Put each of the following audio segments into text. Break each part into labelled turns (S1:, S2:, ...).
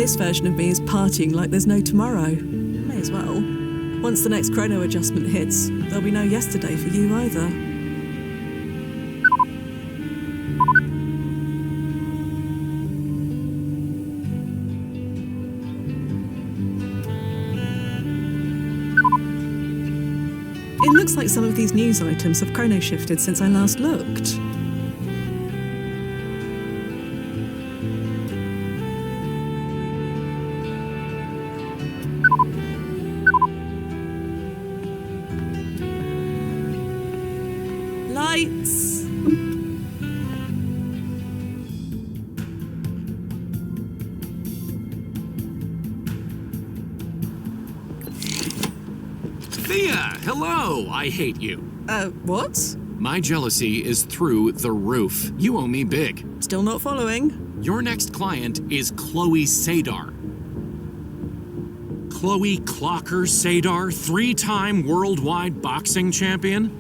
S1: This version of me is partying like there's no tomorrow. May as well. Once the next chrono adjustment hits, there'll be no yesterday for you either. It looks like some of these news items have chrono shifted since I last looked. Lights!
S2: Thea, hello! I hate you.
S1: What?
S2: My jealousy is through the roof. You owe me big.
S1: Still not following.
S2: Your next client is Chloe Sadar. Chloe Clocker Sadar, 3-time worldwide boxing champion?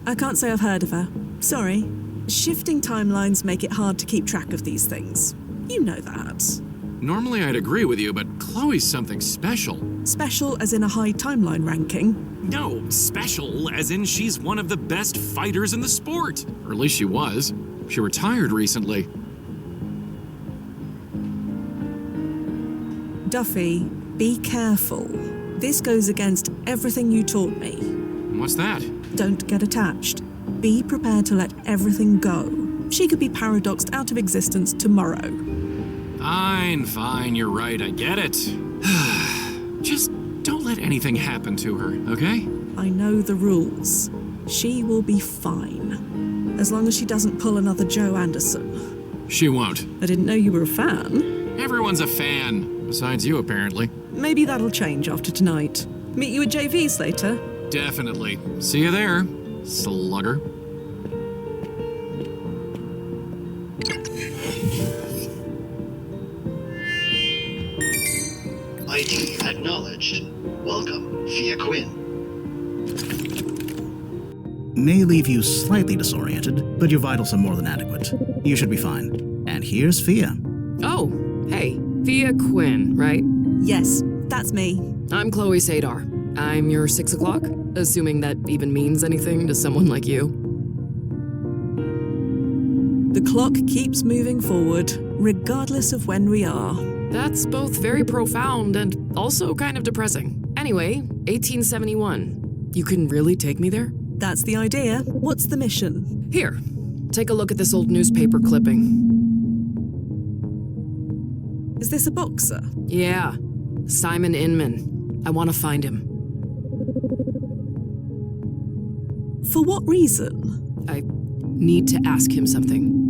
S1: I can't say I've heard of her. Sorry. Shifting timelines make it hard to keep track of these things. You know that.
S2: Normally I'd agree with you, but Chloe's something special.
S1: Special as in a high timeline ranking?
S2: No, special as in she's one of the best fighters in the sport. Or at least she was. She retired recently.
S1: Duffy, be careful. This goes against everything you taught me.
S2: What's that?
S1: Don't get attached. Be prepared to let everything go. She could be paradoxed out of existence tomorrow.
S2: Fine, you're right, I get it. Just don't let anything happen to her, okay?
S1: I know the rules. She will be fine. As long as she doesn't pull another Joe Anderson.
S2: She won't.
S1: I didn't know you were a fan.
S2: Everyone's a fan, besides you apparently.
S1: Maybe that'll change after tonight. Meet you at JV's later.
S2: Definitely. See you there, slugger.
S3: ID acknowledged. Welcome, Fia Quinn.
S4: May leave you slightly disoriented, but your vitals are more than adequate. You should be fine. And here's Fia.
S5: Oh, hey. Fia Quinn, right?
S1: Yes, that's me.
S5: I'm Chloe Sadar. I'm your 6 o'clock, assuming that even means anything to someone like you.
S1: The clock keeps moving forward, regardless of when we are.
S5: That's both very profound and also kind of depressing. Anyway, 1871. You can really take me there?
S1: That's the idea. What's the mission?
S5: Here, take a look at this old newspaper clipping.
S1: Is this a boxer?
S5: Yeah, Simon Inman. I want to find him.
S1: For what reason?
S5: I need to ask him something.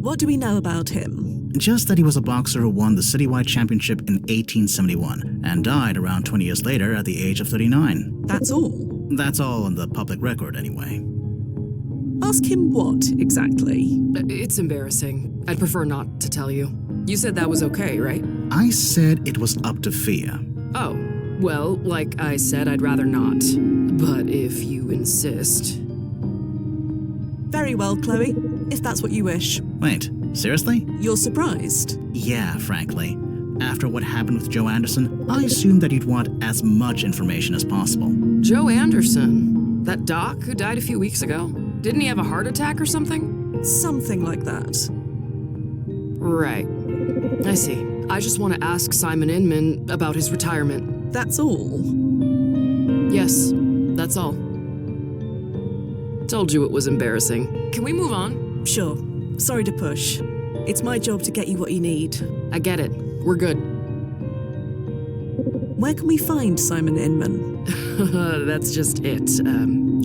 S1: What do we know about him?
S4: Just that he was a boxer who won the citywide championship in 1871 and died around 20 years later at the age of 39.
S1: That's all?
S4: That's all on the public record anyway.
S1: Ask him what, exactly?
S5: It's embarrassing. I'd prefer not to tell you. You said that was okay, right?
S4: I said it was up to Fia.
S5: Oh, well, like I said, I'd rather not. But if you insist...
S1: Very well, Chloe, if that's what you wish.
S4: Wait, seriously?
S1: You're surprised?
S4: Yeah, frankly. After what happened with Joe Anderson, I assumed that you'd want as much information as possible.
S5: Joe Anderson? That doc who died a few weeks ago? Didn't he have a heart attack or something?
S1: Something like that.
S5: Right. I see. I just want to ask Simon Inman about his retirement.
S1: That's all?
S5: Yes, that's all. Told you it was embarrassing. Can we move on?
S1: Sure. Sorry to push. It's my job to get you what you need.
S5: I get it. We're good.
S1: Where can we find Simon Inman?
S5: That's just it.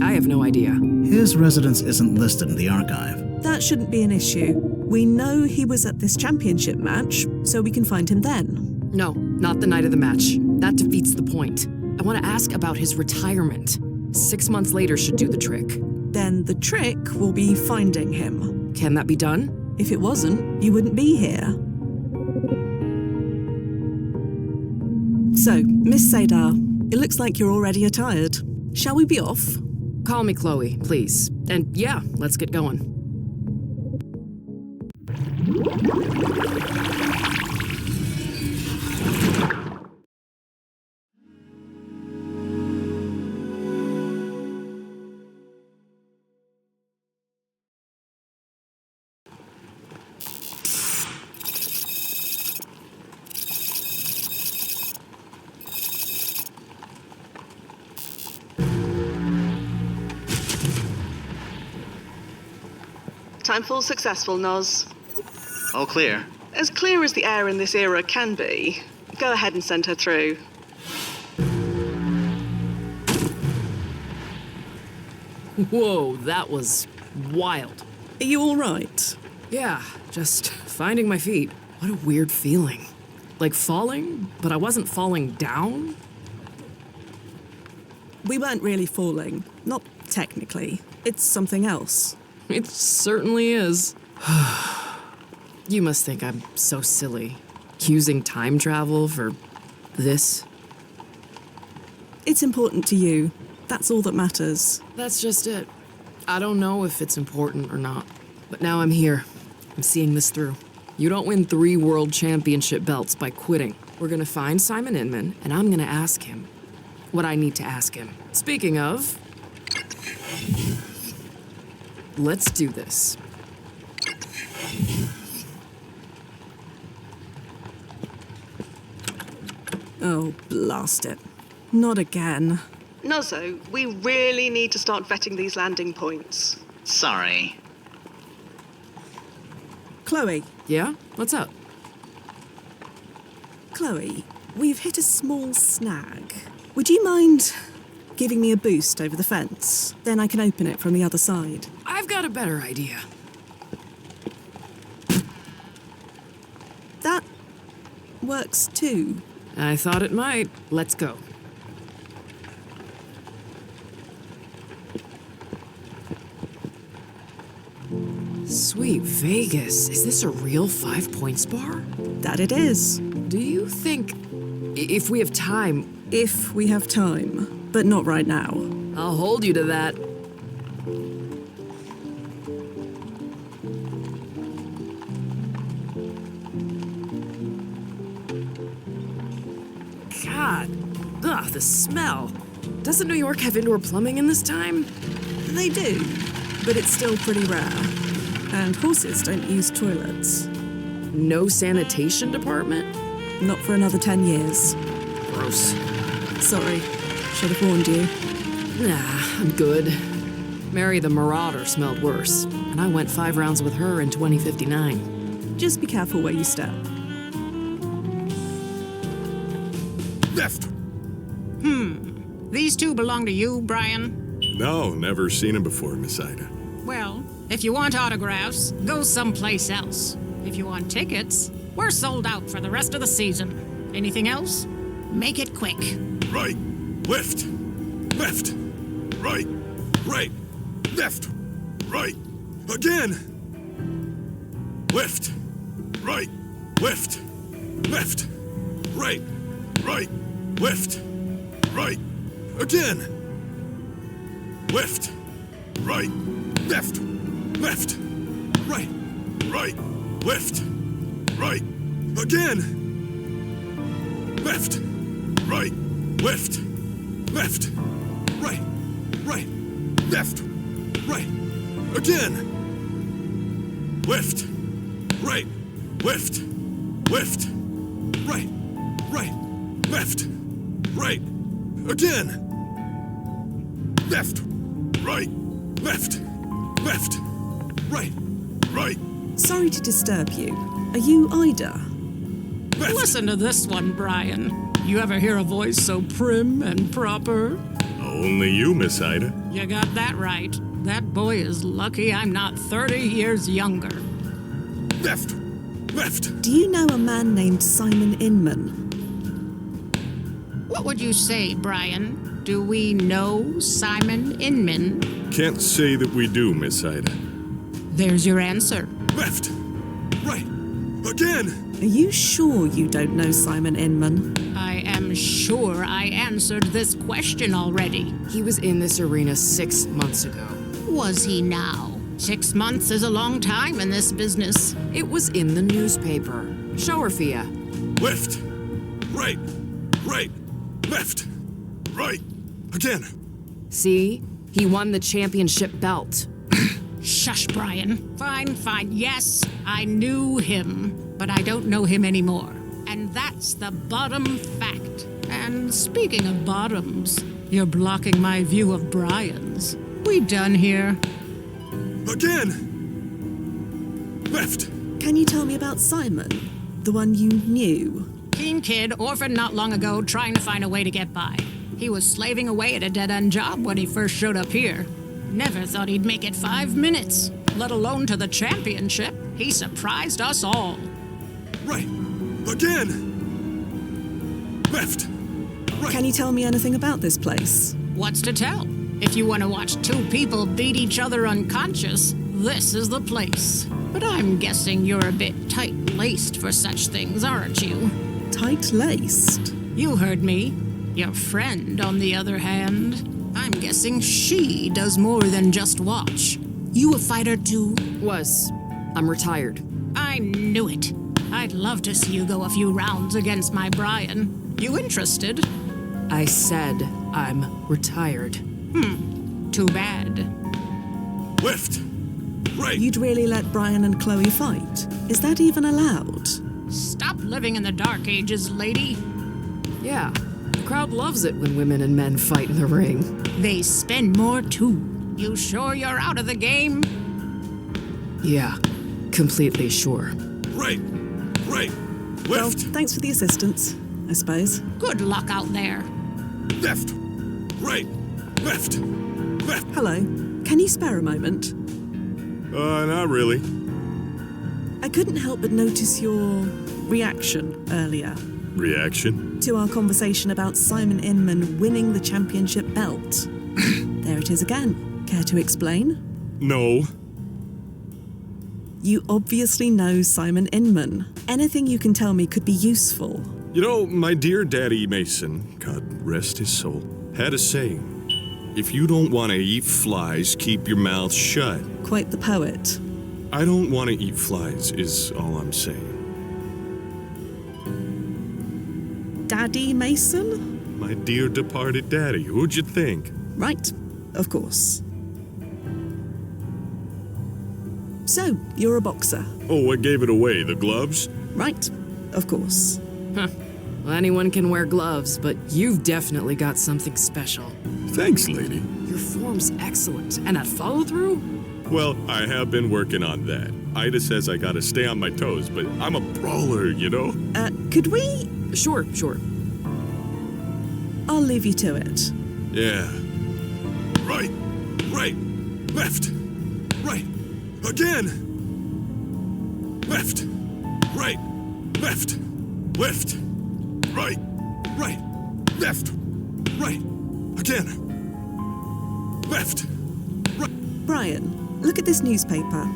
S5: I have no idea.
S4: His residence isn't listed in the archive.
S1: That shouldn't be an issue. We know he was at this championship match, so we can find him then.
S5: No, not the night of the match. That defeats the point. I want to ask about his retirement. 6 months later should do the trick.
S1: Then the trick will be finding him.
S5: Can that be done?
S1: If it wasn't, you wouldn't be here. So, Miss Sadar, it looks like you're already attired. Shall we be off?
S5: Call me Chloe, please. And yeah, let's get going.
S1: Timefall successful, Noz.
S4: All clear.
S1: As clear as the air in this era can be. Go ahead and send her through.
S5: Whoa, that was wild.
S1: Are you all right?
S5: Yeah, just finding my feet. What a weird feeling. Like falling, but I wasn't falling down?
S1: We weren't really falling. Not technically. It's something else.
S5: It certainly is. You must think I'm so silly. Using time travel for this?
S1: It's important to you. That's all that matters.
S5: That's just it. I don't know if it's important or not. But now I'm here. I'm seeing this through. You don't win 3 world championship belts by quitting. We're gonna find Simon Inman, and I'm gonna ask him what I need to ask him. Speaking of, let's do this.
S1: Oh, blast it. Not again. Nozzo, we really need to start vetting these landing points.
S4: Sorry.
S1: Chloe.
S5: Yeah? What's up?
S1: Chloe, we've hit a small snag. Would you mind giving me a boost over the fence? Then I can open it from the other side.
S5: I've got a better idea.
S1: That works too.
S5: I thought it might. Let's go. Sweet Vegas. Is this a real 5 Points bar?
S1: That it is.
S5: Do you think if we have time,
S1: If we have time, but not right now.
S5: I'll hold you to that. God, ugh, the smell. Doesn't New York have indoor plumbing in this time?
S1: They do, but it's still pretty rare. And horses don't use toilets.
S5: No sanitation department?
S1: Not for another 10 years.
S5: Gross.
S1: Sorry, should have warned you.
S5: Nah, I'm good. Mary the Marauder smelled worse, and I went 5 rounds with her in 2059.
S1: Just be careful where you step.
S6: Left.
S7: These two belong to you, Brian?
S6: No, never seen him before, Miss Ida.
S7: Well, if you want autographs, go someplace else. If you want tickets, we're sold out for the rest of the season. Anything else? Make it quick.
S6: Right, left, left, right, right, left, right, again. Left, right, left, left, right, right, left, right, again. Left, right, left, left, right, right, left, right, again. Left, right, left, left, right, right, left, right, again. Left, right, left, left, right, right, left, right, again. Left, right, left, left, right, right,
S1: Sorry to disturb you. Are you Ida?
S6: left.
S7: Listen to this one, Brian. You ever hear a voice so prim and proper?
S6: Only you, Miss Ida.
S7: You got that right. That boy is lucky I'm not 30 years younger.
S6: Left, left.
S1: Do you know a man named Simon Inman?
S7: What would you say, Brian? Do we know Simon Inman?
S6: Can't say that we do, Miss Ida.
S7: There's your answer.
S6: Left, right, again.
S1: Are you sure you don't know Simon Inman?
S7: I am I'm sure I answered this question already.
S5: He was in this arena 6 months ago.
S7: Was he now? 6 months is a long time in this business.
S5: It was in the newspaper. Show her, Fia.
S6: Left. Right. Right. Left. Right. Again.
S5: See? He won the championship belt.
S7: Shush, Brian. Fine. Yes, I knew him, but I don't know him anymore. And that's the bottom fact. And speaking of bottoms, you're blocking my view of Brian's. We done here?
S6: Again. Left.
S1: Can you tell me about Simon? The one you knew?
S7: Keen kid, orphaned not long ago, trying to find a way to get by. He was slaving away at a dead-end job when he first showed up here. Never thought he'd make it 5 minutes, let alone to the championship. He surprised us all.
S6: Right. Again. Left. Right.
S1: Can you tell me anything about this place?
S7: What's to tell? If you want to watch two people beat each other unconscious, this is the place. But I'm guessing you're a bit tight-laced for such things, aren't you?
S1: Tight-laced?
S7: You heard me. Your friend, on the other hand, I'm guessing she does more than just watch. You a fighter too?
S5: Was. I'm retired.
S7: I knew it. I'd love to see you go a few rounds against my Brian. You interested?
S5: I said I'm retired.
S7: Too bad.
S6: Left. Right.
S1: You'd really let Brian and Chloe fight? Is that even allowed?
S7: Stop living in the dark ages, lady.
S5: Yeah. The crowd loves it when women and men fight in the ring.
S7: They spend more too. You sure you're out of the game?
S5: Yeah. Completely sure.
S6: Right. Right.
S1: Well,
S6: Left.
S1: thanks for the assistance, I suppose.
S7: Good luck out there.
S6: Left. Right. Left. Left.
S1: Hello. Can you spare a moment?
S6: Not really.
S1: I couldn't help but notice your reaction earlier
S6: Reaction?
S1: to our conversation about Simon Inman winning the championship belt. There it is again. Care to explain?
S6: No.
S1: You obviously know Simon Inman. Anything you can tell me could be useful.
S6: You know, my dear Daddy Mason, God rest his soul, had a saying. If you don't want to eat flies, keep your mouth shut.
S1: Quite the poet.
S6: I don't want to eat flies, is all I'm saying.
S1: Daddy Mason?
S6: My dear departed daddy, who'd you think?
S1: Right, of course. So, you're a boxer.
S6: Oh, what gave it away? The gloves?
S1: Right, of course.
S5: Well, anyone can wear gloves, but you've definitely got something special.
S6: Thanks, lady.
S5: Your form's excellent, and that follow-through?
S6: Well, I have been working on that. Ida says I gotta stay on my toes, but I'm a brawler, you know?
S1: Could we?
S5: Sure.
S1: I'll leave you to it.
S6: Yeah. Right. Right. Left. Right. Again. Left. Right. Left. Left. Right. Right. Left. Right. Again. Left. Right.
S1: Brian, look at this newspaper.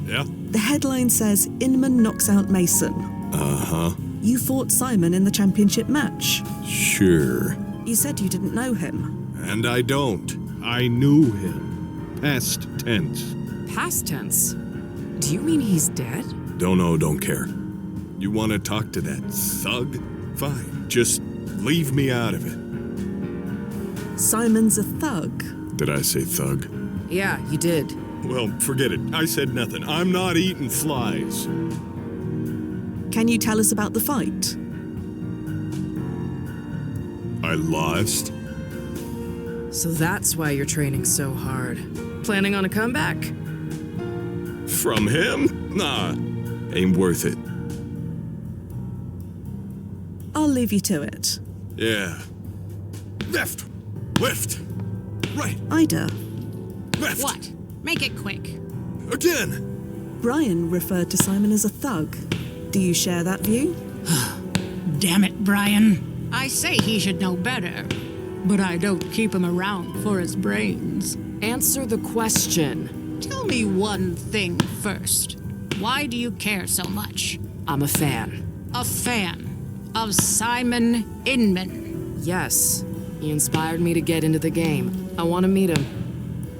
S6: Yeah?
S1: The headline says, Inman knocks out Mason.
S6: Uh-huh.
S1: You fought Simon in the championship match.
S6: Sure.
S1: You said you didn't know him.
S6: And I don't. I knew him. Past tense.
S5: Past tense? Do you mean he's dead?
S6: Don't know, don't care. You want to talk to that thug? Fine. Just leave me out of it.
S1: Simon's a thug.
S6: Did I say thug?
S5: Yeah, you did.
S6: Well, forget it. I said nothing. I'm not eating flies.
S1: Can you tell us about the fight?
S6: I lost?
S5: So that's why you're training so hard. Planning on a comeback?
S6: From him? Nah. Ain't worth it.
S1: I'll leave you to it.
S6: Yeah. Left. Left. Right.
S1: Ida,
S6: Left.
S7: What? Make it quick.
S6: Again.
S1: Brian referred to Simon as a thug. Do you share that view?
S7: Damn it, Brian. I say he should know better, but I don't keep him around for his brains.
S5: Answer the question.
S7: Tell me one thing first. Why do you care so much?
S5: I'm a fan.
S7: A fan. of Simon Inman.
S5: Yes, he inspired me to get into the game. I want to meet him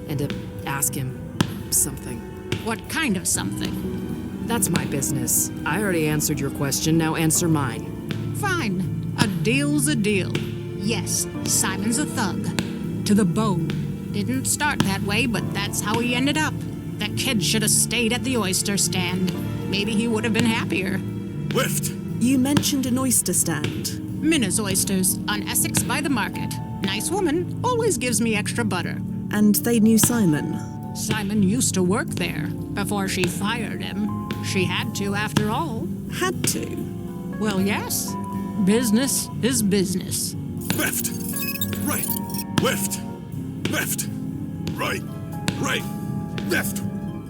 S5: and to ask him something.
S7: What kind of something?
S5: That's my business. I already answered your question, now answer mine.
S7: Fine. A deal's a deal. Yes, Simon's a thug. To the bone. Didn't start that way, but that's how he ended up. That kid should have stayed at the Oyster stand. Maybe he would have been happier.
S6: Lift!
S1: You mentioned an oyster stand.
S7: Minna's Oysters, on Essex by the market. Nice woman, always gives me extra butter.
S1: And they knew Simon.
S7: Simon used to work there before she fired him. She had to, after all.
S1: Had to.
S7: Well, yes. Business is business.
S6: Left! Right! Left! Left! Right! Right! Left!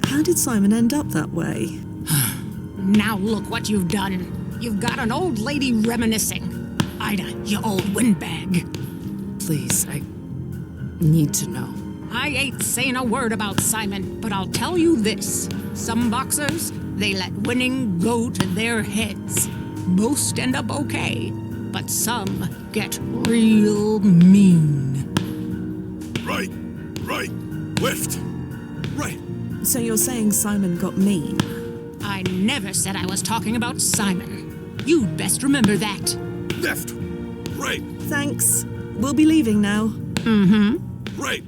S1: How did Simon end up that way?
S7: Now look what you've done. You've got an old lady reminiscing. Ida, you old windbag.
S5: Please, I need to know.
S7: I ain't saying a word about Simon, but I'll tell you this. Some boxers, they let winning go to their heads. Most end up okay, but some get real mean.
S6: Right! Right! Left! Right!
S1: So you're saying Simon got mean?
S7: I never said I was talking about Simon. You'd best remember that.
S6: Left! Right!
S1: Thanks. We'll be leaving now.
S6: Right!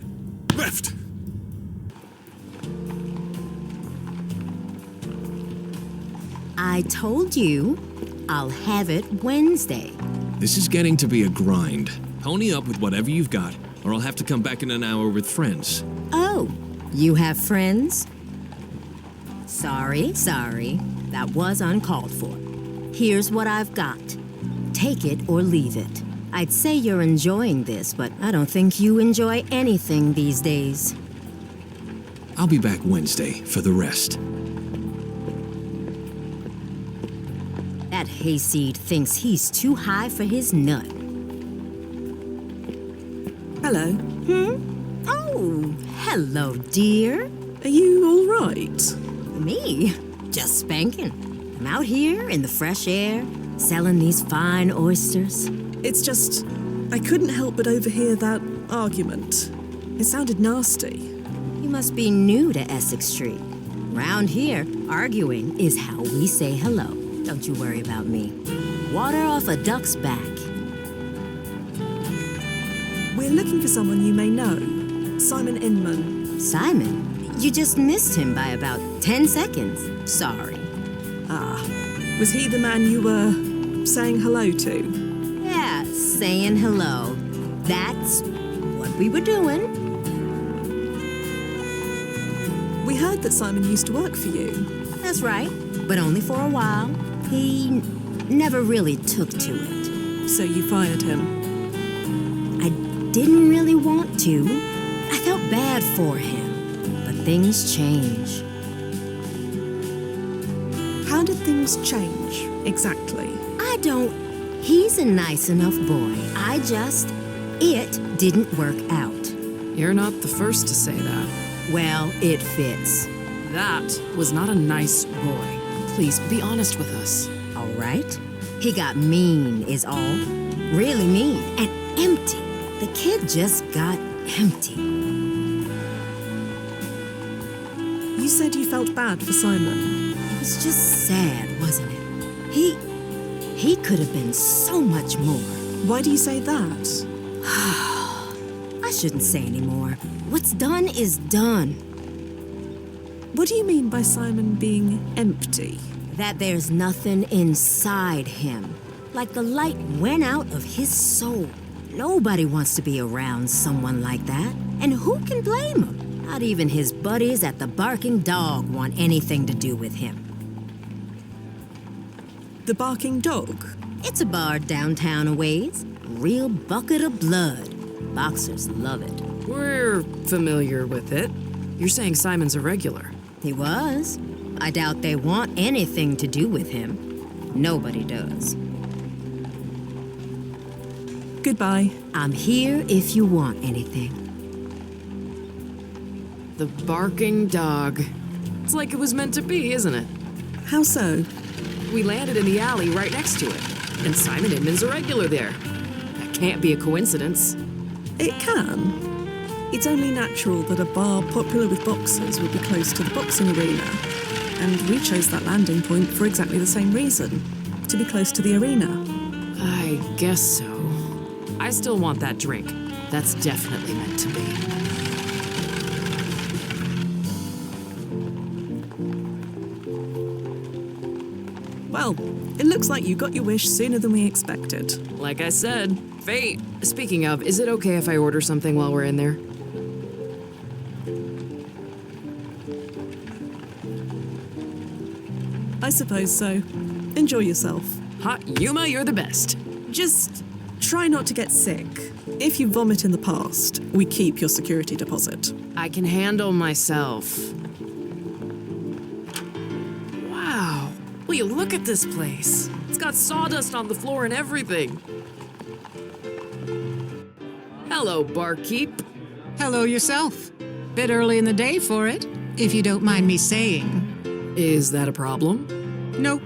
S6: Left!
S8: I told you, I'll have it Wednesday.
S2: This is getting to be a grind. Pony up with whatever you've got, or I'll have to come back in an hour with friends.
S8: Oh, you have friends? Sorry. That was uncalled for. Here's what I've got. Take it or leave it. I'd say you're enjoying this, but I don't think you enjoy anything these days.
S2: I'll be back Wednesday for the rest.
S8: That hayseed thinks he's too high for his nut.
S1: Hello.
S8: Oh, hello, dear.
S1: Are you all right?
S8: Me? Just spanking. I'm out here in the fresh air, selling these fine oysters.
S1: It's just, I couldn't help but overhear that argument. It sounded nasty.
S8: You must be new to Essex Street. Round here, arguing is how we say hello. Don't you worry about me. Water off a duck's back.
S1: We're looking for someone you may know. Simon Inman.
S8: Simon? You just missed him by about 10 seconds. Sorry.
S1: Was he the man you were saying hello to?
S8: Yeah, saying hello. That's what we were doing.
S1: We heard that Simon used to work for you.
S8: That's right, but only for a while. He never really took to it.
S1: So you fired him.
S8: I didn't really want to. I felt bad for him, but things change.
S1: How did things change, exactly?
S8: I don't. He's a nice enough boy. It didn't work out.
S5: You're not the first to say that.
S8: Well, it fits.
S5: That was not a nice boy. Please, be honest with us.
S8: All right? He got mean, is all. Really mean. And empty. The kid just got empty.
S1: You said you felt bad for Simon.
S8: It was just sad, wasn't it? He could have been so much more.
S1: Why do you say that?
S8: I shouldn't say anymore. What's done is done.
S1: What do you mean by Simon being empty?
S8: That there's nothing inside him. Like the light went out of his soul. Nobody wants to be around someone like that. And who can blame him? Not even his buddies at the Barking Dog want anything to do with him.
S1: The barking dog?
S8: It's a bar downtown a ways. Real bucket of blood. Boxers love it.
S5: We're familiar with it. You're saying Simon's a regular.
S8: He was. I doubt they want anything to do with him. Nobody does.
S1: Goodbye.
S8: I'm here if you want anything.
S5: The barking dog. It's like it was meant to be, isn't it?
S1: How so?
S5: We landed in the alley right next to it, and Simon Inman's a regular there. That can't be a coincidence.
S1: It can. It's only natural that a bar popular with boxers would be close to the boxing arena. And we chose that landing point for exactly the same reason, to be close to the arena.
S5: I guess so. I still want that drink. That's definitely meant to be.
S1: Well, it looks like you got your wish sooner than we expected.
S5: Like I said, fate. Speaking of, is it okay if I order something while we're in there?
S1: I suppose so. Enjoy yourself.
S5: Hot Yuma, you're the best.
S1: Just try not to get sick. If you vomit in the past, we keep your security deposit.
S5: I can handle myself. Wow. Will you look at this place? It's got sawdust on the floor and everything. Hello, barkeep.
S7: Hello yourself. Bit early in the day for it, if you don't mind me saying.
S5: Is that a problem?
S7: Nope.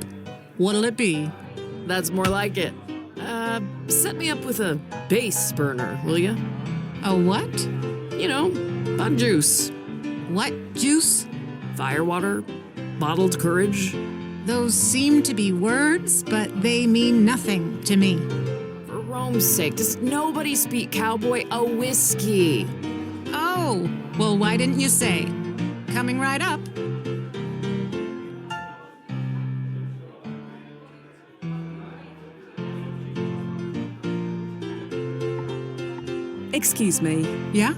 S7: What'll it be?
S5: That's more like it. Set me up with a base burner, will ya?
S7: A what?
S5: You know, bug juice.
S7: What juice?
S5: Firewater, bottled courage.
S7: Those seem to be words, but they mean nothing to me.
S5: For Rome's sake, does nobody speak cowboy? A whiskey.
S7: Oh, well, why didn't you say? Coming right up.
S1: Excuse me.
S7: Yeah?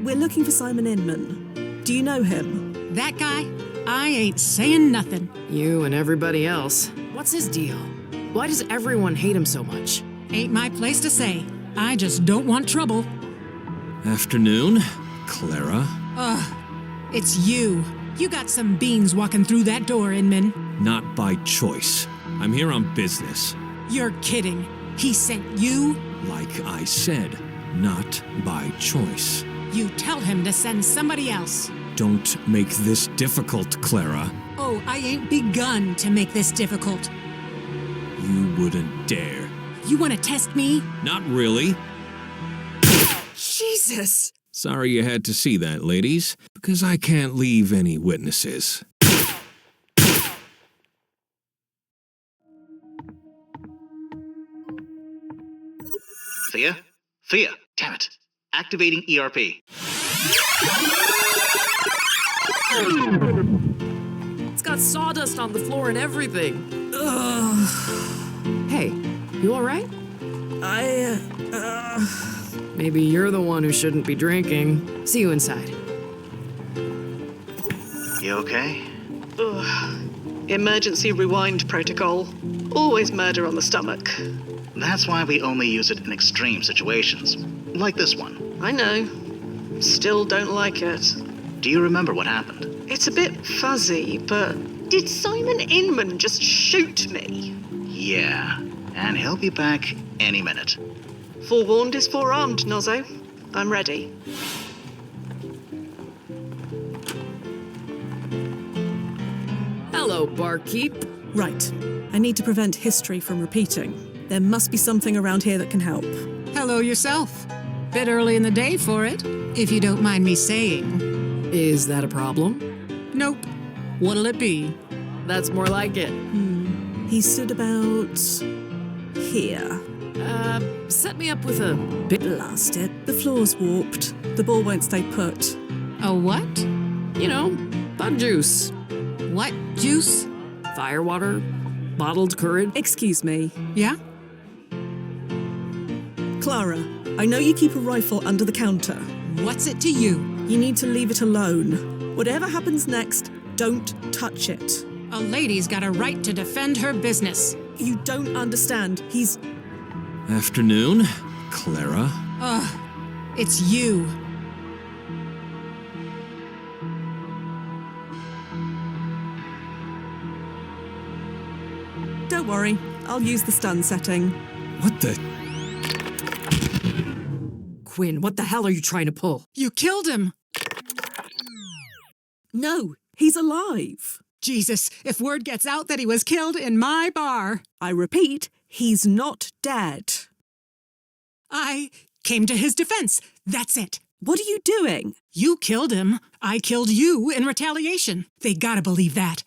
S1: We're looking for Simon Inman. Do you know him?
S7: That guy? I ain't saying nothing.
S5: You and everybody else. What's his deal? Why does everyone hate him so much?
S7: Ain't my place to say. I just don't want trouble.
S6: Afternoon, Clara.
S7: It's you. You got some beans walking through that door, Inman.
S6: Not by choice. I'm here on business.
S7: You're kidding. He sent you?
S6: Like I said, not by choice.
S7: You tell him to send somebody else.
S6: Don't make this difficult, Clara.
S7: Oh, I ain't begun to make this difficult.
S6: You wouldn't dare.
S7: You want to test me?
S6: Not really.
S5: Jesus!
S6: Sorry you had to see that, ladies, because I can't leave any witnesses.
S4: Thea? Thea! Damn it. Activating ERP.
S5: It's got sawdust on the floor and everything. Ugh. Hey, you alright? Maybe you're the one who shouldn't be drinking. See you inside.
S4: You okay?
S9: Emergency rewind protocol. Always murder on the stomach.
S4: That's why we only use it in extreme situations. Like this one.
S9: I know. Still don't like it.
S4: Do you remember what happened?
S9: It's a bit fuzzy, but did Simon Inman just shoot me?
S4: Yeah. And he'll be back any minute.
S9: Forewarned is forearmed, Nozzo. I'm ready.
S5: Hello, barkeep.
S1: Right. I need to prevent history from repeating. There must be something around here that can help.
S7: Hello yourself. Bit early in the day for it, if you don't mind me saying.
S5: Is that a problem?
S7: Nope. What'll it be?
S5: That's more like it.
S1: He stood about here.
S5: Set me up with a bit.
S1: Blast it. The floor's warped. The ball won't stay put.
S7: A what?
S5: You know, bug juice.
S7: What juice?
S5: Firewater, bottled courage.
S1: Excuse me.
S7: Yeah?
S1: Clara, I know you keep a rifle under the counter.
S7: What's it to you?
S1: You need to leave it alone. Whatever happens next, don't touch it.
S7: A lady's got a right to defend her business.
S1: You don't understand. He's...
S6: Afternoon, Clara.
S7: It's you.
S1: Don't worry. I'll use the stun setting.
S6: What the?
S5: Quinn, what the hell are you trying to pull?
S7: You killed him.
S1: No, He's alive.
S7: Jesus, if word gets out that he was killed in my bar.
S1: I repeat, he's not dead.
S7: I came to his defense. That's it.
S1: What are you doing?
S7: You killed him. I killed you in retaliation. They gotta believe that.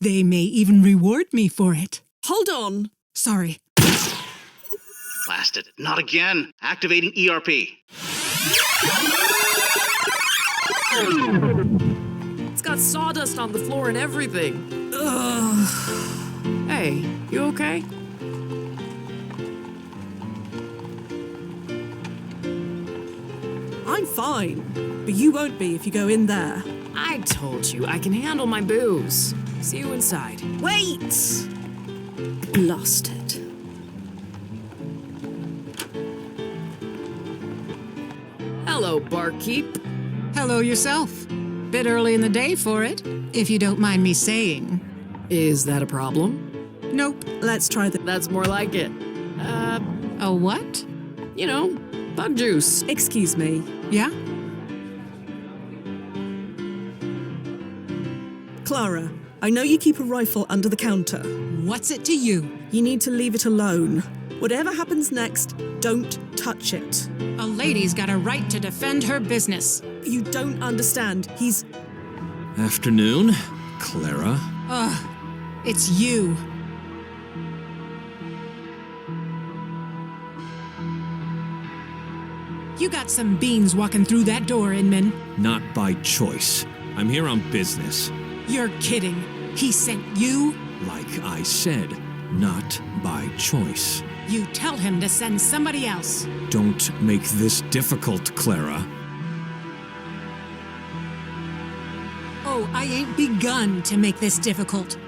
S7: They may even reward me for it.
S1: Hold on.
S7: Sorry.
S10: Blasted. Not again. Activating ERP.
S5: It's got sawdust on the floor and everything. Ugh. Hey, you okay?
S1: I'm fine, but you won't be if you go in there.
S5: I told you, I can handle my booze. See you inside.
S1: Wait!
S8: Blasted.
S5: Hello, barkeep.
S7: Hello yourself. Bit early in the day for it, if you don't mind me saying.
S5: Is that a problem?
S7: Nope.
S1: Let's try the...
S5: That's more like it.
S7: A what?
S5: You know, bug juice.
S1: Excuse me.
S7: Yeah?
S1: Clara, I know you keep a rifle under the counter.
S7: What's it to you?
S1: You need to leave it alone. Whatever happens next, don't touch it.
S7: A lady's got a right to defend her business.
S1: You don't understand. He's...
S2: Afternoon, Clara.
S7: Ugh, it's you. You got some beans walking through that door, Inman.
S2: Not by choice. I'm here on business.
S7: You're kidding. He sent you?
S2: Like I said, not by choice.
S7: You tell him to send somebody else.
S2: Don't make this difficult, Clara.
S7: Oh, I ain't begun to make this difficult.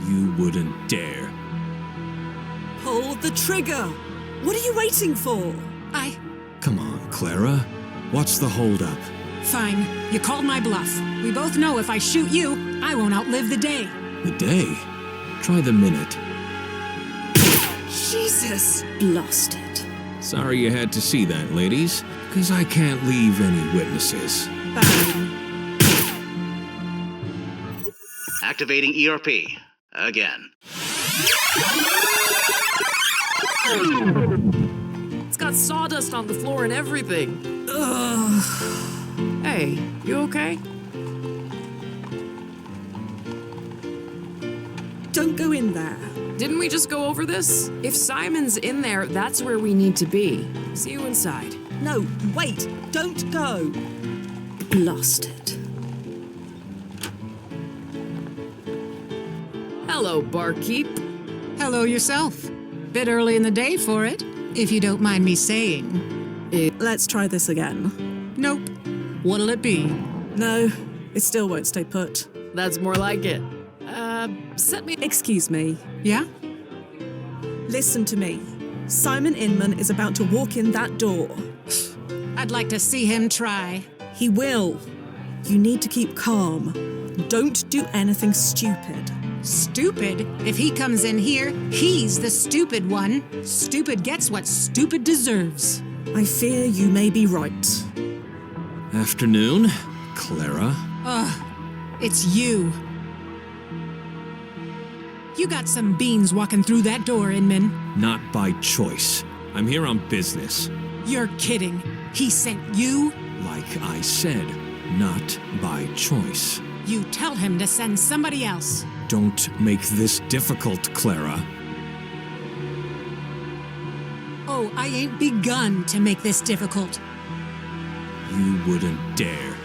S2: You wouldn't dare.
S1: Pull the trigger! What are you waiting for?
S2: Come on, Clara. What's the holdup?
S7: Fine. You called my bluff. We both know if I shoot you, I won't outlive the day.
S2: The day? Try the minute.
S1: Jesus!
S8: Blasted.
S2: Sorry you had to see that, ladies, because I can't leave any witnesses.
S1: Bang.
S10: Activating ERP. Again.
S5: It's got sawdust on the floor and everything. Ugh. Hey, you okay?
S1: Don't go in there.
S5: Didn't we just go over this? If Simon's in there, that's where we need to be. See you inside.
S1: No, wait! Don't go!
S8: Blasted.
S5: Hello, barkeep.
S7: Hello yourself. Bit early in the day for it, if you don't mind me saying.
S1: Let's try this again.
S7: Nope. What'll it be?
S1: No, it still won't stay put.
S5: That's more like it. Set me...
S1: Excuse me.
S7: Yeah?
S1: Listen to me. Simon Inman is about to walk in that door.
S7: I'd like to see him try.
S1: He will. You need to keep calm. Don't do anything stupid.
S7: Stupid? If he comes in here, he's the stupid one. Stupid gets what stupid deserves.
S1: I fear you may be right.
S2: Afternoon, Clara.
S7: Ugh, it's you. You got some beans walking through that door, Inman.
S2: Not by choice. I'm here on business.
S7: You're kidding. He sent you?
S2: Like I said, not by choice.
S7: You tell him to send somebody else.
S2: Don't make this difficult, Clara.
S7: Oh, I ain't begun to make this difficult.
S2: You wouldn't dare.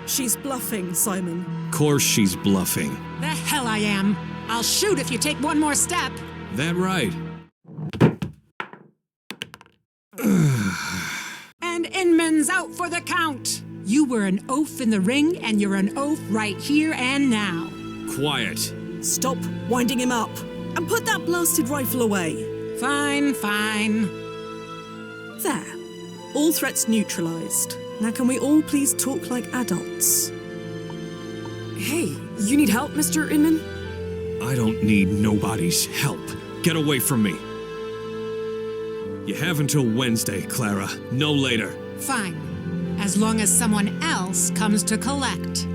S1: She's bluffing, Simon.
S2: Course she's bluffing.
S7: The hell I am. I'll shoot if you take one more step.
S2: That right?
S7: And Inman's out for the count. You were an oaf in the ring, and you're an oaf right here and now.
S2: Quiet.
S1: Stop winding him up. And put that blasted rifle away.
S7: Fine, fine.
S1: There. All threats neutralized. Now can we all please talk like adults?
S5: Hey, you need help, Mr. Inman?
S2: I don't need nobody's help. Get away from me. You have until Wednesday, Clara. No later.
S7: Fine. As long as someone else comes to collect.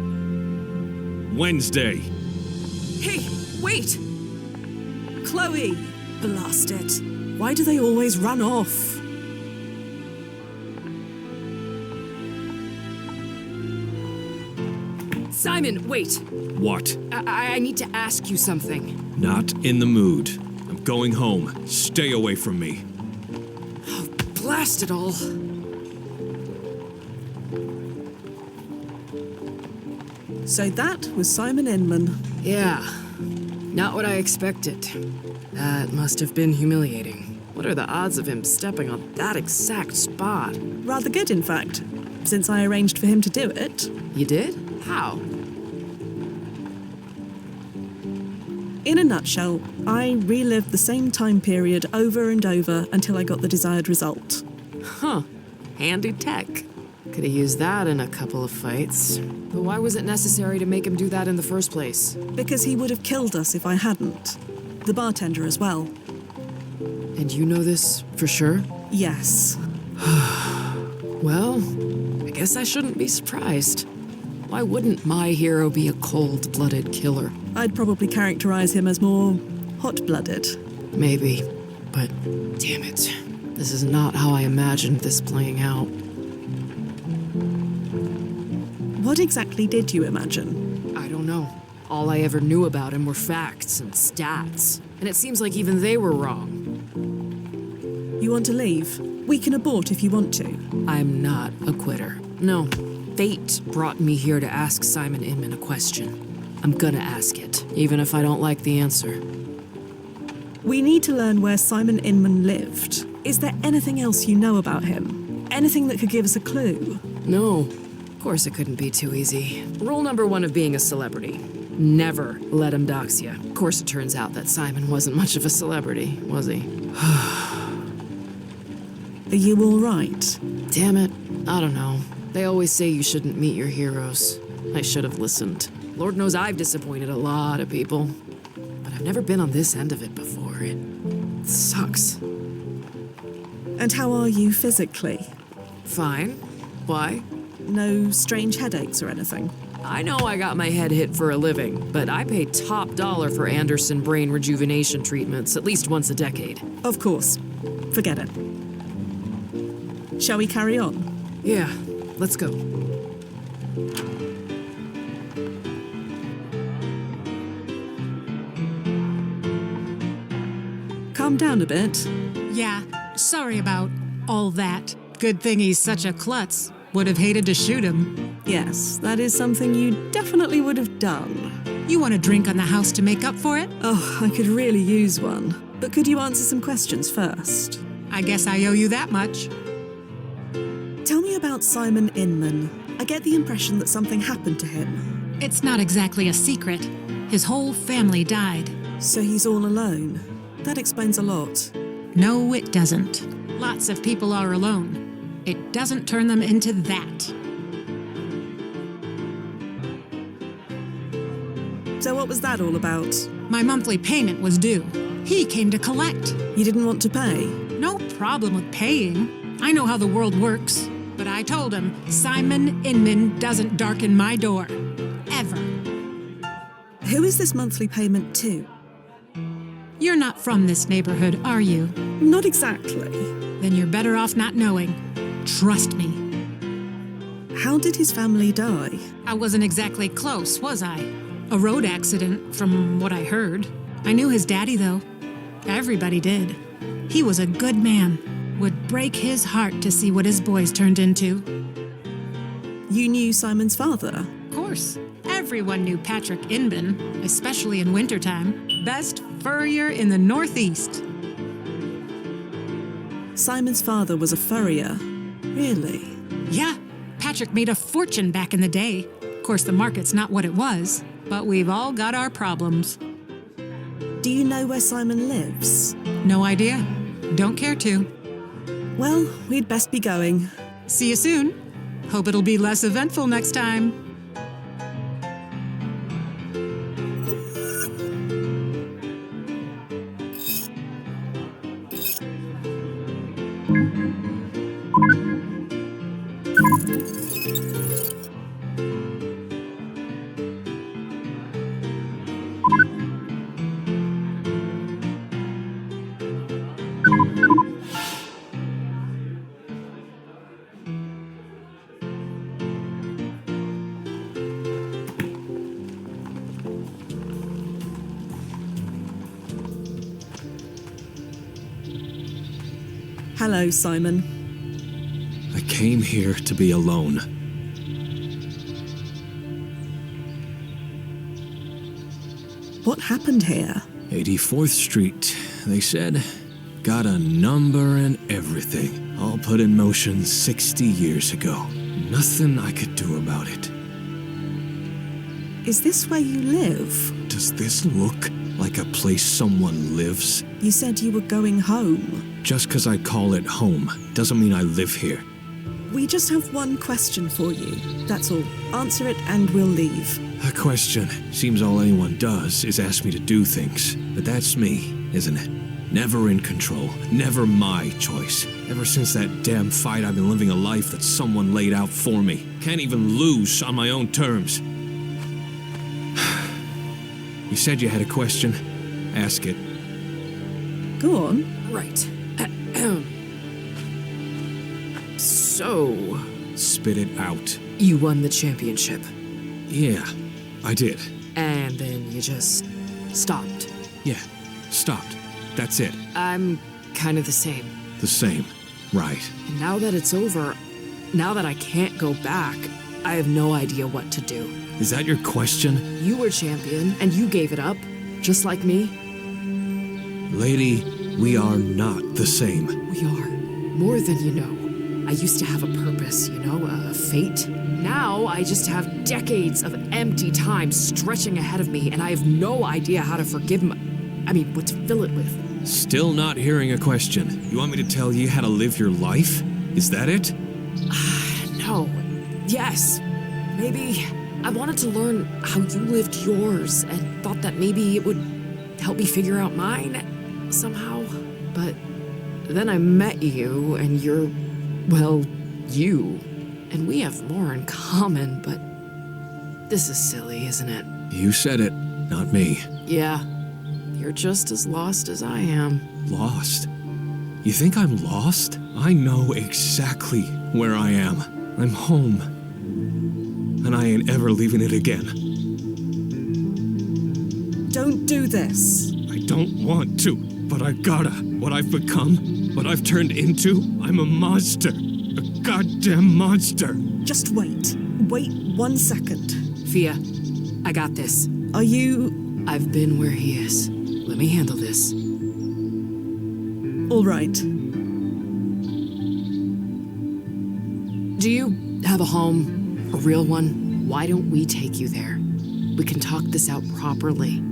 S2: Wednesday.
S1: Hey, wait! Chloe! Blast it. Why do they always run off?
S5: Simon, wait.
S2: What?
S5: I need to ask you something.
S2: Not in the mood. I'm going home. Stay away from me.
S5: Blast it all.
S1: So that was Simon Inman.
S5: Yeah, not what I expected. That must have been humiliating. What are the odds of him stepping on that exact spot?
S1: Rather good, in fact, since I arranged for him to do it.
S5: You did? How?
S1: In a nutshell, I relived the same time period over and over until I got the desired result.
S5: Huh. Handy tech. Could have used that in a couple of fights. But why was it necessary to make him do that in the first place?
S1: Because he would have killed us if I hadn't. The bartender as well.
S5: And you know this for sure?
S1: Yes.
S5: Well, I guess I shouldn't be surprised. Why wouldn't my hero be a cold-blooded killer?
S1: I'd probably characterize him as more hot-blooded.
S5: Maybe, but damn it. This is not how I imagined this playing out.
S1: What exactly did you imagine?
S5: I don't know. All I ever knew about him were facts and stats. And it seems like even they were wrong.
S1: You want to leave? We can abort if you want to.
S5: I'm not a quitter. No. Fate brought me here to ask Simon Inman a question. I'm gonna ask it, even if I don't like the answer.
S1: We need to learn where Simon Inman lived. Is there anything else you know about him? Anything that could give us a clue?
S5: No. Of course it couldn't be too easy. Rule number 1 of being a celebrity. Never let him dox you. Of course it turns out that Simon wasn't much of a celebrity, was he?
S1: Are you all right?
S5: Damn it. I don't know. They always say you shouldn't meet your heroes. I should have listened. Lord knows I've disappointed a lot of people. But I've never been on this end of it before. It sucks.
S1: And how are you physically?
S5: Fine. Why?
S1: No strange headaches or anything?
S5: I know I got my head hit for a living, but I pay top dollar for Anderson brain rejuvenation treatments at least once a decade.
S1: Of course. Forget it. Shall we carry on?
S5: Yeah, let's go.
S1: Calm down a bit.
S7: Yeah, sorry about all that. Good thing he's such a klutz. Would have hated to shoot him.
S1: Yes, that is something you definitely would have done.
S7: You want a drink on the house to make up for it?
S1: Oh, I could really use one. But could you answer some questions first?
S7: I guess I owe you that much.
S1: Tell me about Simon Inman. I get the impression that something happened to him.
S7: It's not exactly a secret. His whole family died.
S1: So he's all alone. That explains a lot.
S7: No, it doesn't. Lots of people are alone. It doesn't turn them into that.
S1: So what was that all about?
S7: My monthly payment was due. He came to collect.
S1: You didn't want to pay?
S7: No problem with paying. I know how the world works. But I told him, Simon Inman doesn't darken my door. Ever.
S1: Who is this monthly payment to?
S7: You're not from this neighborhood, are you?
S1: Not exactly.
S7: Then you're better off not knowing. Trust me.
S1: How did his family die?
S7: I wasn't exactly close, was I? A road accident, from what I heard. I knew his daddy, though. Everybody did. He was a good man. Would break his heart to see what his boys turned into.
S1: You knew Simon's father?
S7: Of course. Everyone knew Patrick Inman, especially in wintertime. Best furrier in the Northeast.
S1: Simon's father was a furrier. Really?
S7: Yeah. Patrick made a fortune back in the day. Of course, the market's not what it was, but we've all got our problems.
S1: Do you know where Simon lives?
S7: No idea. Don't care to.
S1: Well, we'd best be going.
S7: See you soon. Hope it'll be less eventful next time.
S1: Hello, Simon.
S11: I came here to be alone.
S1: What happened here?
S11: 84th Street, they said. Got a number and everything. All put in motion 60 years ago. Nothing I could do about it.
S1: Is this where you live?
S11: Does this look like a place someone lives?
S1: You said you were going home.
S11: Just 'cause I call it home doesn't mean I live here.
S1: We just have one question for you. That's all. Answer it and we'll leave.
S11: A question. Seems all anyone does is ask me to do things. But that's me, isn't it? Never in control. Never my choice. Ever since that damn fight, I've been living a life that someone laid out for me. Can't even lose on my own terms. You said you had a question. Ask it.
S1: Go on.
S5: Right. So,
S11: Spit it out.
S5: you won the championship,
S11: Yeah, I did.
S5: and then you just stopped.
S11: Yeah, stopped. That's it.
S5: I'm kind of the same.
S11: The same. Right.
S5: And now that it's over, now that I can't go back, I have no idea what to do.
S11: Is that your question?
S5: You were champion, and you gave it up, just like me.
S11: Lady, we are not the same.
S5: We are. More than you know. I used to have a purpose, you know, a fate. Now I just have decades of empty time stretching ahead of me, and I have no idea how to forgive what to fill it with.
S11: Still not hearing a question. You want me to tell you how to live your life? Is that it?
S5: No. Yes. Maybe I wanted to learn how you lived yours and thought that maybe it would help me figure out mine somehow. But then I met you, and you're, well, you. And we have more in common, but this is silly, isn't it?
S11: You said it, not me.
S5: Yeah. You're just as lost as I am.
S11: Lost? You think I'm lost? I know exactly where I am. I'm home. And I ain't ever leaving it again.
S1: Don't do this.
S11: I don't want to, but I gotta. What I've become, what I've turned into, I'm a monster. A goddamn monster.
S1: Just wait. Wait 1 second.
S5: Fia, I got this.
S1: Are you...
S5: I've been where he is. Let me handle this.
S1: all right?
S5: Do you have a home? A real one? Why don't we take you there? We can talk this out properly.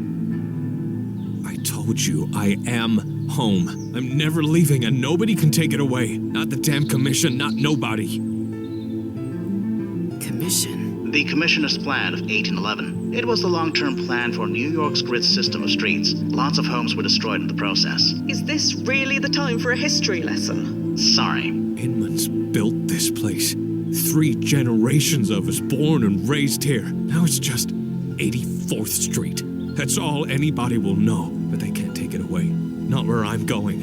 S11: I told you, I am home. I'm never leaving, and nobody can take it away. Not the damn commission, not nobody.
S5: Commission?
S10: The Commissioner's Plan of 1811. It was the long-term plan for New York's grid system of streets. Lots of homes were destroyed in the process.
S9: Is this really the time for a history lesson?
S10: Sorry.
S11: Inman's built this place. 3 generations of us born and raised here. Now it's just 84th Street. That's all anybody will know, but they can't take it away. Not where I'm going.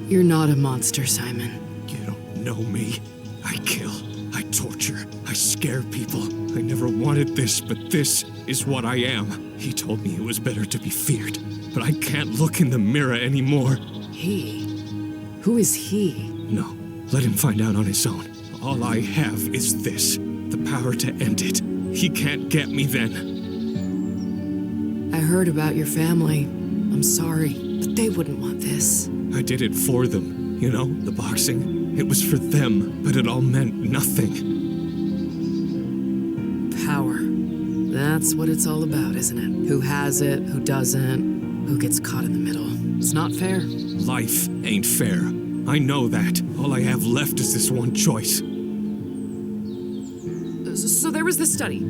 S5: You're not a monster, Simon.
S11: You don't know me. I kill. I torture. I scare people. I never wanted this, but this is what I am. He told me it was better to be feared, but I can't look in the mirror anymore.
S5: He? Who is he?
S11: No, let him find out on his own. All I have is this, the power to end it. He can't get me then.
S5: I heard about your family. I'm sorry, but they wouldn't want this.
S11: I did it for them. You know, the boxing. It was for them, but it all meant nothing.
S5: Power. That's what it's all about, isn't it? Who has it, who doesn't, who gets caught in the middle. It's not fair.
S11: Life ain't fair. I know that. All I have left is this one choice.
S5: So there was this study.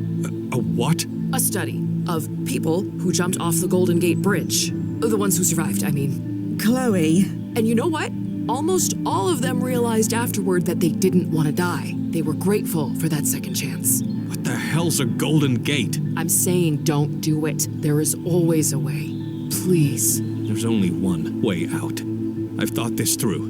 S11: A what?
S5: A study of people who jumped off the Golden Gate Bridge. The ones who survived, I mean.
S1: Chloe.
S5: And you know what? Almost all of them realized afterward that they didn't want to die. They were grateful for that second chance.
S11: What the hell's a Golden Gate?
S5: I'm saying don't do it. There is always a way. Please.
S11: There's only one way out. I've thought this through.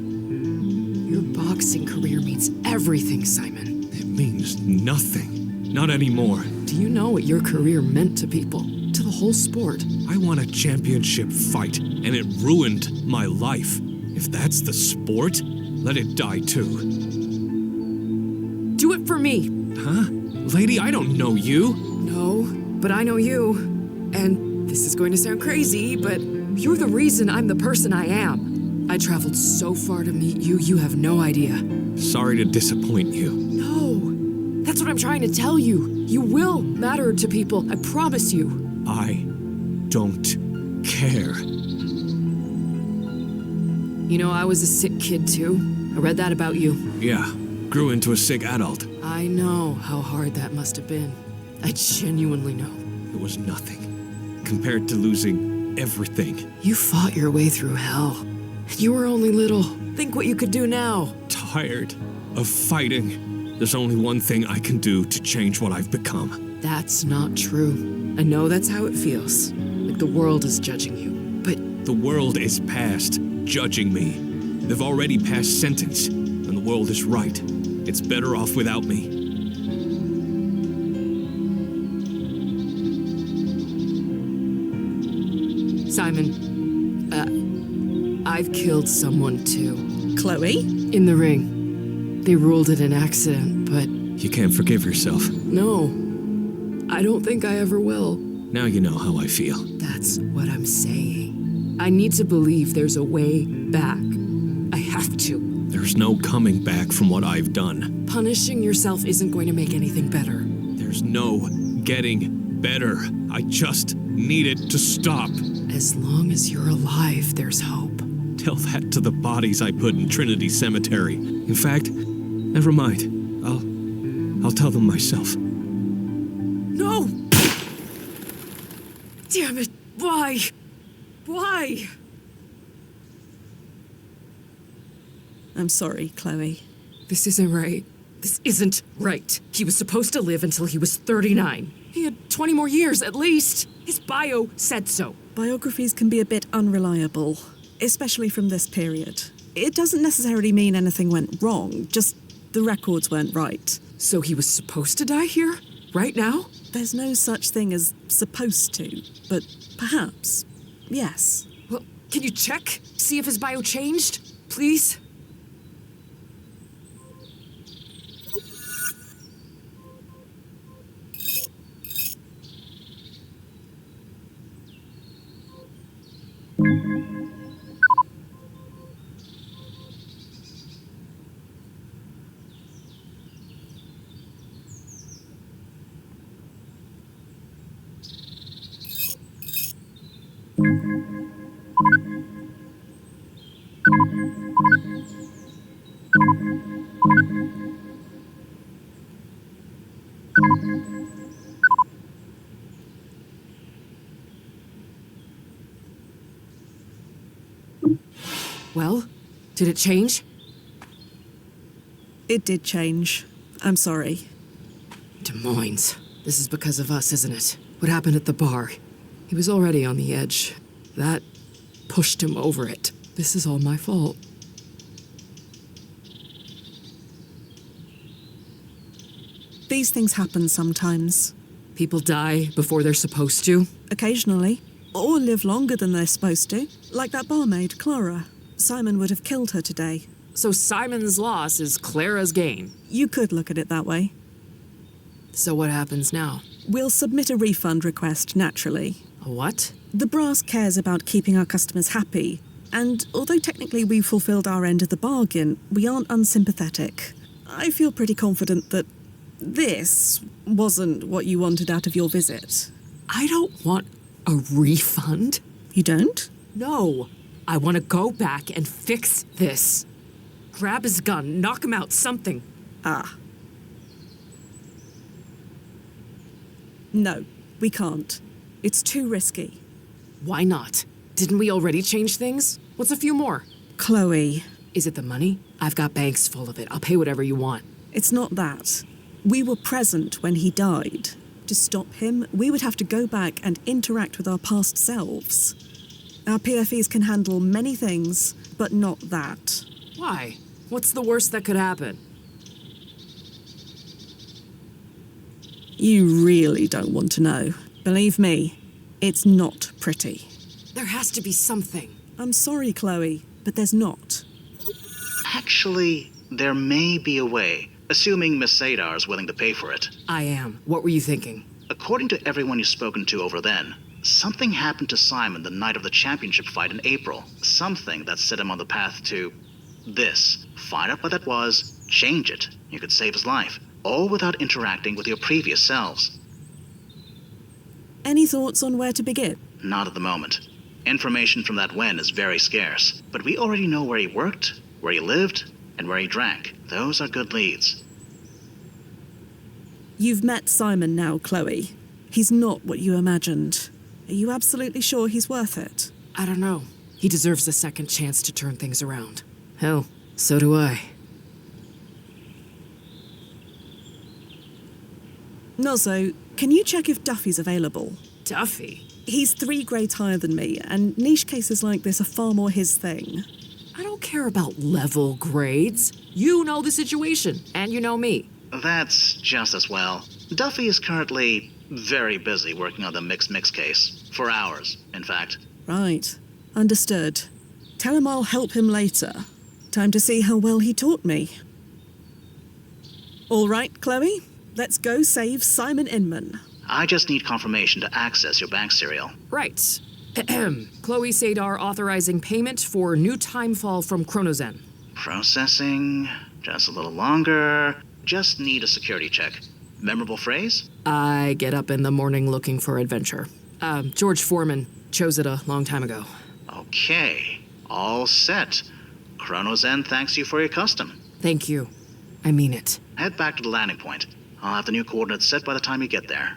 S5: Your boxing career means everything, Simon.
S11: It means nothing. Not anymore.
S5: Do you know what your career meant to people? to the whole sport.
S11: I won a championship fight, and it ruined my life. If that's the sport, let it die too.
S5: Do it for me.
S11: Huh? Lady, I don't know you.
S5: No, but I know you. And this is going to sound crazy, but you're the reason I'm the person I am. I traveled so far to meet you, you have no idea.
S11: Sorry to disappoint you.
S5: No, that's what I'm trying to tell you. You will matter to people, I promise you.
S11: I don't care.
S5: You know, I was a sick kid too. I read that about you.
S11: Yeah, grew into a sick adult.
S5: I know how hard that must have been. I genuinely know.
S11: It was nothing compared to losing everything.
S5: You fought your way through hell. You were only little. Think what you could do now.
S11: Tired of fighting. There's only one thing I can do to change what I've become.
S5: That's not true. I know that's how it feels. Like the world is judging you. But
S11: the world is past judging me. They've already passed sentence, and the world is right. It's better off without me.
S5: Simon, I've killed someone too.
S1: Chloe?
S5: In the ring. They ruled it an accident, but...
S11: You can't forgive yourself.
S5: No. I don't think I ever will.
S11: Now you know how I feel.
S5: That's what I'm saying. I need to believe there's a way back. I have to.
S11: There's no coming back from what I've done.
S5: Punishing yourself isn't going to make anything better.
S11: There's no getting better. I just need it to stop.
S5: As long as you're alive, there's hope.
S11: Tell that to the bodies I put in Trinity Cemetery. In fact, never mind. I'll tell them myself.
S5: No! Damn it! Why? Why?
S1: I'm sorry, Chloe.
S5: This isn't right. This isn't right. He was supposed to live until he was 39. He had 20 more years, at least. His bio said so.
S1: Biographies can be a bit unreliable, especially from this period. It doesn't necessarily mean anything went wrong, just the records weren't right.
S5: So he was supposed to die here? Right now?
S1: There's no such thing as supposed to, but perhaps, yes.
S5: Well, can you check? See if his bio changed? Please? Well, did it change?
S1: It did change. I'm sorry.
S5: Des Moines. This is because of us, isn't it? What happened at the bar? He was already on the edge. That pushed him over it. This is all my fault.
S1: These things happen sometimes.
S5: People die before they're supposed to?
S1: Occasionally. Or live longer than they're supposed to. Like that barmaid, Clara. Simon would have killed her today.
S5: So Simon's loss is Clara's gain?
S1: You could look at it that way.
S5: So what happens now?
S1: We'll submit a refund request, naturally.
S5: A what?
S1: The brass cares about keeping our customers happy. And although technically we fulfilled our end of the bargain, we aren't unsympathetic. I feel pretty confident that this wasn't what you wanted out of your visit.
S5: I don't want a refund.
S1: You don't?
S5: No. I want to go back and fix this. Grab his gun, knock him out, something.
S1: Ah. No, we can't. It's too risky.
S5: Why not? Didn't we already change things? What's a few more?
S1: Chloe.
S5: Is it the money? I've got banks full of it. I'll pay whatever you want.
S1: It's not that. We were present when he died. To stop him, we would have to go back and interact with our past selves. Our PFEs can handle many things, but not that.
S5: Why? What's the worst that could happen?
S1: You really don't want to know. Believe me, It's not pretty.
S5: There has to be something.
S1: I'm sorry, Chloe, but there's not.
S10: Actually, there may be a way, assuming Miss Sadar is willing to pay for it.
S5: I am. What were you thinking?
S10: According to everyone you've spoken to over then, something happened to Simon the night of the championship fight in April. Something that set him on the path to this. Find out what that was, change it. You could save his life, all without interacting with your previous selves.
S1: Any thoughts on where to begin?
S10: Not at the moment. Information from that Wen is very scarce, but we already know where he worked, where he lived, and where he drank. Those are good leads.
S1: You've met Simon now, Chloe. He's not what you imagined. Are you absolutely sure he's worth it?
S5: I don't know. He deserves a second chance to turn things around. Hell, so do I.
S1: Nozzo, can you check if Duffy's available?
S5: Duffy?
S1: He's 3 grades higher than me, and niche cases like this are far more his thing.
S5: I don't care about level grades. You know the situation, and you know me.
S10: That's just as well. Duffy is currently very busy working on the mix case. For hours, in fact.
S1: Right. Understood. Tell him I'll help him later. Time to see how well he taught me. All right, Chloe. Let's go save Simon Inman.
S10: I just need confirmation to access your bank serial.
S5: Right. Chloe Sadar authorizing payment for new timefall from Chronozen.
S10: Processing. Just a little longer. Just need a security check. Memorable phrase?
S5: I get up in the morning looking for adventure. George Foreman chose it a long time ago.
S10: Okay. All set. Chronozen thanks you for your custom.
S5: Thank you. I mean it.
S10: Head back to the landing point. I'll have the new coordinates set by the time you get there.